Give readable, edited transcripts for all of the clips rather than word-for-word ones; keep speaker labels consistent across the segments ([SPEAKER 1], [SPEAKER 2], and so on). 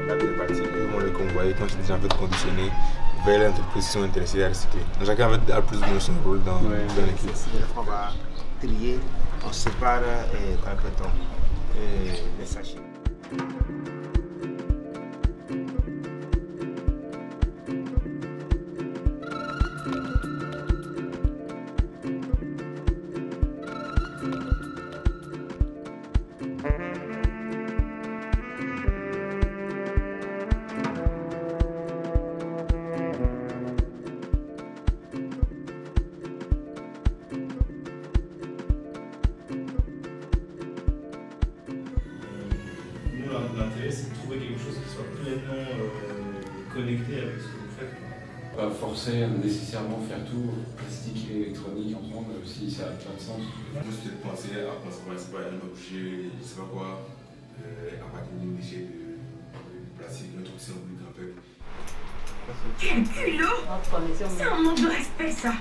[SPEAKER 1] la deuxième partie, ils vont les convoyer quand c'est des gens conditionnés vers les entreprises qui sont intéressées à recycler. Donc chacun a plus ou moins son rôle dans l'équipe.
[SPEAKER 2] On va trier, on sépare les sachets.
[SPEAKER 3] L'intérêt, c'est de trouver quelque chose qui soit pleinement connecté avec ce que vous faites.
[SPEAKER 4] Pas forcer à nécessairement faire tout, plastique et électronique ensemble, si ça a plein de sens.
[SPEAKER 1] Moi, c'était de penser à concevoir, c'est pas un objet, je sais pas quoi, à partir d'un déchet de plastique, un truc c'est un plus grand peu.
[SPEAKER 5] Quel culot! C'est un manque de respect, ça!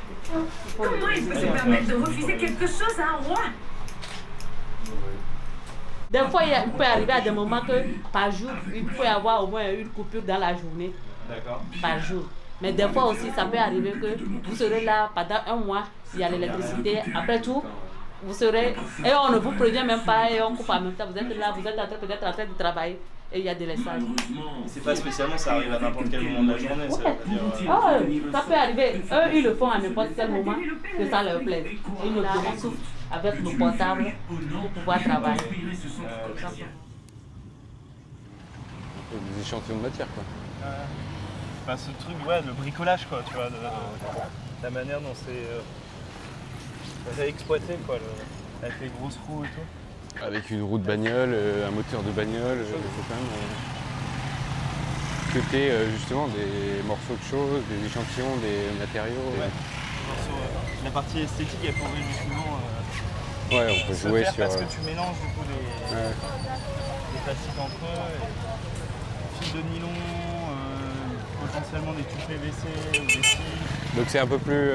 [SPEAKER 5] Comment il peut se permettre de refuser quelque chose à un roi?
[SPEAKER 6] Des fois, il peut arriver à des moments que par jour, il peut y avoir au moins une coupure dans la journée.
[SPEAKER 3] D'accord.
[SPEAKER 6] Par jour. Mais des fois aussi, ça peut arriver que vous serez là pendant un mois, il y a l'électricité. Après tout, vous serez... Et on ne vous prévient même pas et on coupe en même temps. Vous êtes là, vous êtes peut-être en train de travailler et il y a des laissages.
[SPEAKER 3] C'est pas spécialement, ça arrive à n'importe quel moment de la journée. Ça,
[SPEAKER 6] ça peut arriver. Eux, ils le font à n'importe quel moment que ça leur plaise. Ils nous donnent avec nos portables pour pouvoir travailler.
[SPEAKER 7] Des échantillons de matière, quoi.
[SPEAKER 3] Enfin, ce truc, ouais, le bricolage, quoi, tu vois, la manière dont c'est exploité, quoi, avec les grosses roues et tout.
[SPEAKER 7] Avec une roue de bagnole, un moteur de bagnole, c'est quand même cuter justement des morceaux de choses, des échantillons, des matériaux.
[SPEAKER 3] Ouais. La partie esthétique, elle pourrait justement
[SPEAKER 7] ouais, on peut jouer sur...
[SPEAKER 3] Parce que tu mélanges du coup les plastiques entre eux, fils de nylon, potentiellement des tubes PVC ou des cils.
[SPEAKER 7] Donc c'est un peu plus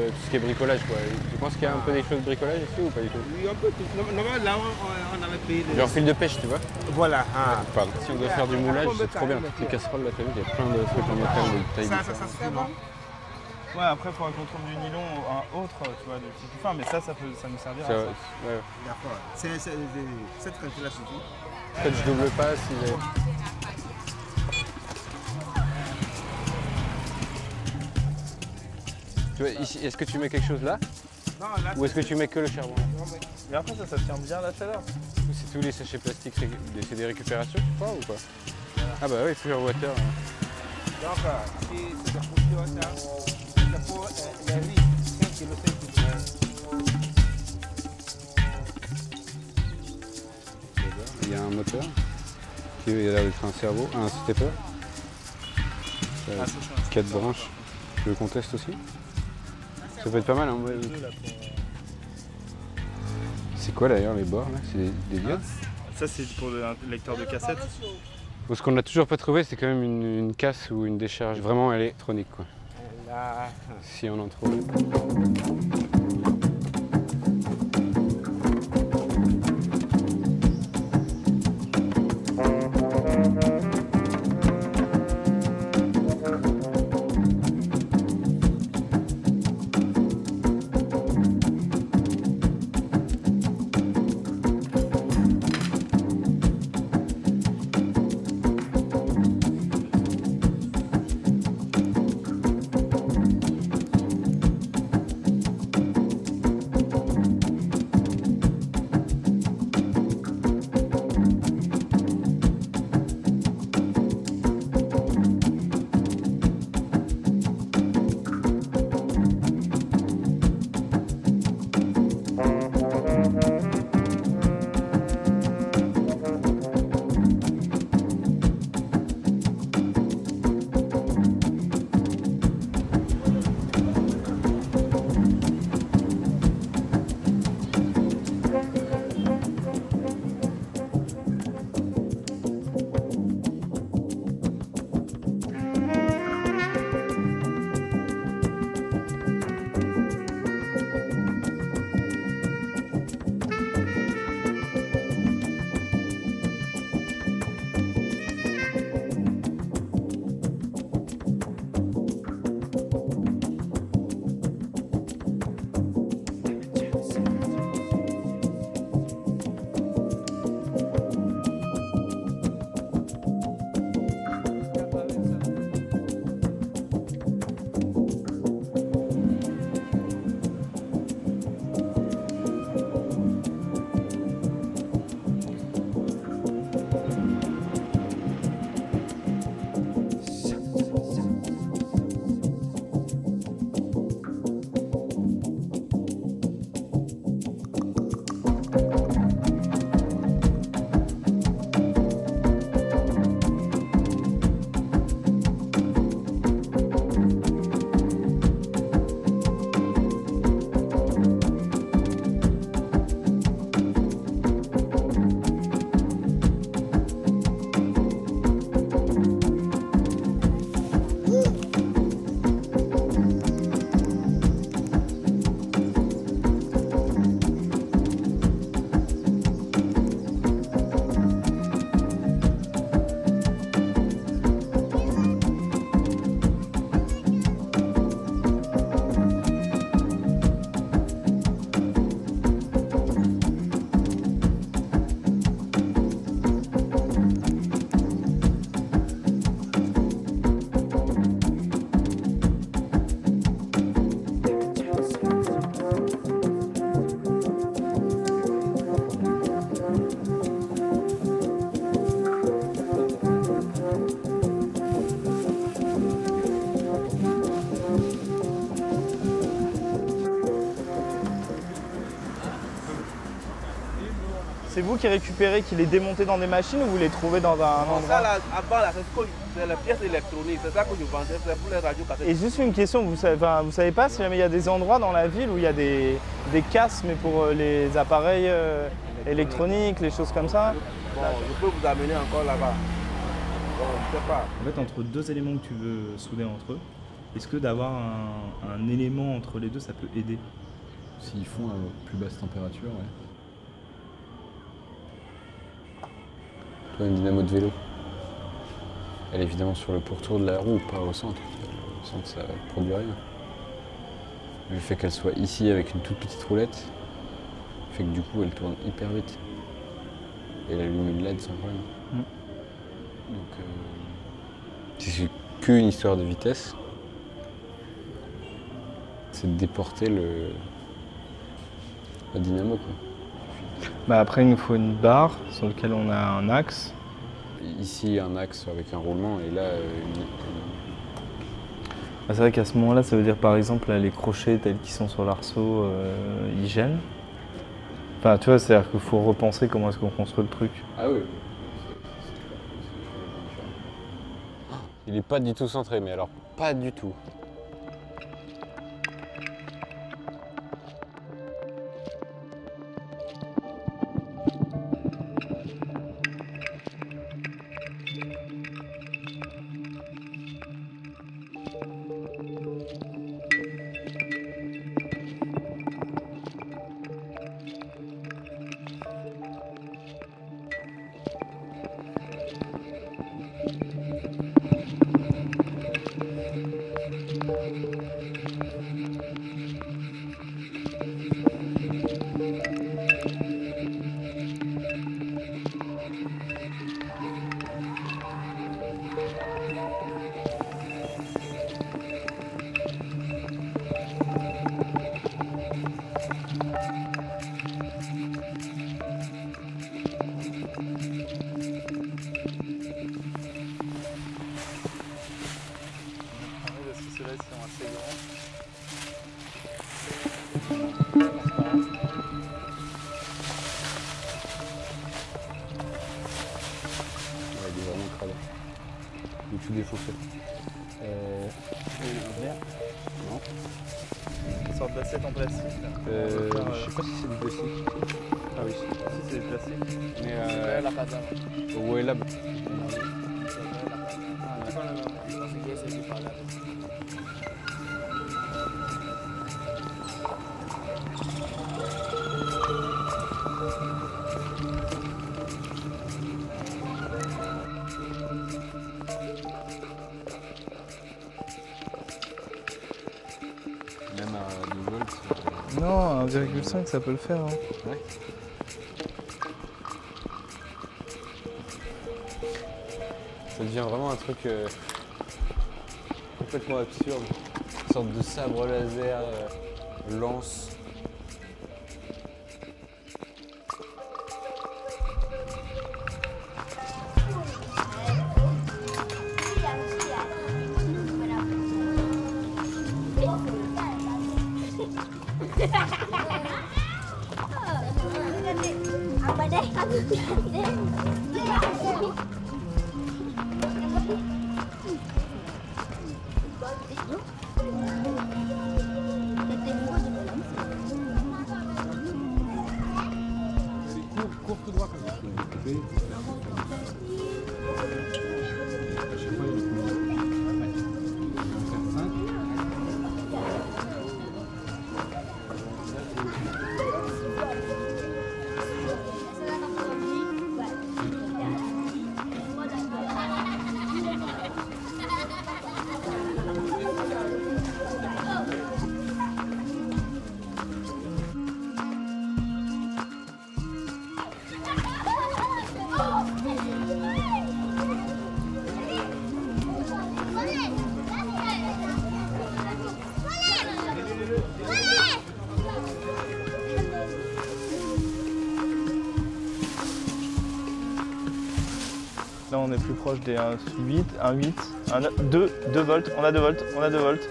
[SPEAKER 7] tout ce qui est bricolage, quoi. Tu penses qu'il y a un peu des choses de bricolage ici ou pas du tout?
[SPEAKER 2] Oui, un peu tout. Normalement, là, on avait payé...
[SPEAKER 7] Genre fil de pêche, tu vois?
[SPEAKER 2] Voilà.
[SPEAKER 7] Pardon. Si on doit faire du moulage, c'est trop bien. Ces casseroles, là, t'as vu, il y a plein de trucs en métal de taille différente.
[SPEAKER 2] Ça se fait bon.
[SPEAKER 3] Ouais, après, il faudra qu'on trouve du nylon ou un autre, tu vois, de type plus fin, mais ça nous servira.
[SPEAKER 7] Ouais.
[SPEAKER 2] D'accord. Cette quantité-là suffit.
[SPEAKER 7] Peut-être je double pas si... Tu vois, ici, est-ce que tu mets quelque chose là?
[SPEAKER 2] Non, là,
[SPEAKER 7] ou est-ce que tu mets que le charbon?
[SPEAKER 3] Mais après, ça tient bien la chaleur.
[SPEAKER 7] C'est tous les sachets plastiques, c'est des récupérations, tu crois, ou pas? Ah bah oui, Pure Water.
[SPEAKER 2] Donc, si c'est de Pure Water, c'est pour les riz, 5 kg, 5 kg.
[SPEAKER 7] Il y a un moteur qui a l'air d'être un cerveau, un stepper. 4 branches. Tu le contestes aussi? Ça peut être pas mal, hein. C'est quoi d'ailleurs les bords là? C'est des diodes?
[SPEAKER 3] Ça c'est pour le lecteur de cassette.
[SPEAKER 7] Ce qu'on n'a toujours pas trouvé, c'est quand même une casse ou une décharge vraiment électronique, quoi.
[SPEAKER 2] Là.
[SPEAKER 7] Si on en trouve.
[SPEAKER 8] vous qui récupérez, qui les démontez dans des machines ou vous les trouvez dans un endroit?
[SPEAKER 2] Ça, là, avant, là, c'est la pièce électronique, c'est ça que je vendais, c'est pour les radios cassettes.
[SPEAKER 8] Et juste une question, vous savez pas si jamais il y a des endroits dans la ville où il y a des casses, mais pour les appareils électroniques, les choses comme ça?
[SPEAKER 2] Bon, je peux vous amener encore là-bas. Bon, je sais pas.
[SPEAKER 9] En fait, entre deux éléments que tu veux souder entre eux, est-ce que d'avoir un élément entre les deux, ça peut aider?
[SPEAKER 4] S'ils font à plus basse température, ouais. Toi, une dynamo de vélo, elle est évidemment sur le pourtour de la roue, pas au centre. Au centre, ça ne produit rien. Le fait qu'elle soit ici avec une toute petite roulette fait que du coup, elle tourne hyper vite. Et elle allume une LED sans problème. Donc, si c'est qu'une histoire de vitesse, c'est de déporter la dynamo, quoi.
[SPEAKER 8] Bah après, il nous faut une barre sur laquelle on a un axe.
[SPEAKER 4] Ici, un axe avec un roulement, et là,
[SPEAKER 8] C'est vrai qu'à ce moment-là, ça veut dire par exemple là, les crochets tels qu'ils sont sur l'arceau, ils gênent. Enfin, tu vois, c'est-à-dire qu'il faut repenser comment est-ce qu'on construit le truc.
[SPEAKER 4] Ah oui. Il est pas du tout centré, mais alors pas du tout. Tout défoncé.
[SPEAKER 8] Non. Une sorte d'assiette en plastique.
[SPEAKER 4] Je sais pas si c'est du plastique.
[SPEAKER 8] Ah oui, si c'est du plastique.
[SPEAKER 4] Mais
[SPEAKER 2] la casa.
[SPEAKER 4] Ouais, là. Même à 2 volts.
[SPEAKER 8] Non, 1,5 ça peut le faire. Hein.
[SPEAKER 4] Ouais. Ça devient vraiment un truc complètement absurde. Une sorte de sabre laser, lance. Cours tout droit comme ça.
[SPEAKER 8] Là on est plus proche des 8, 2 volts, on a 2 volts, on a 2 volts.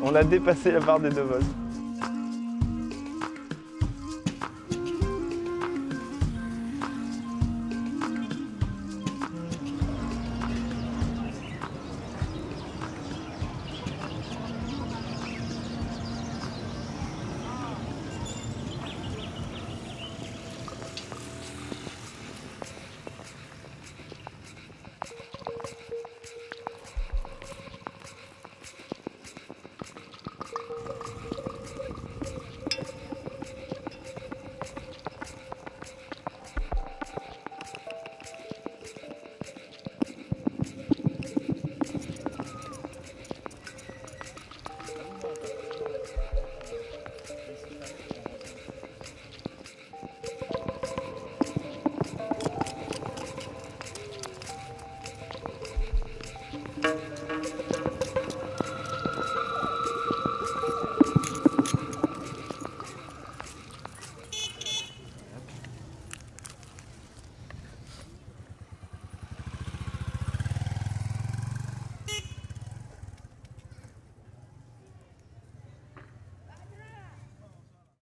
[SPEAKER 8] On a dépassé la barre des 2 volts.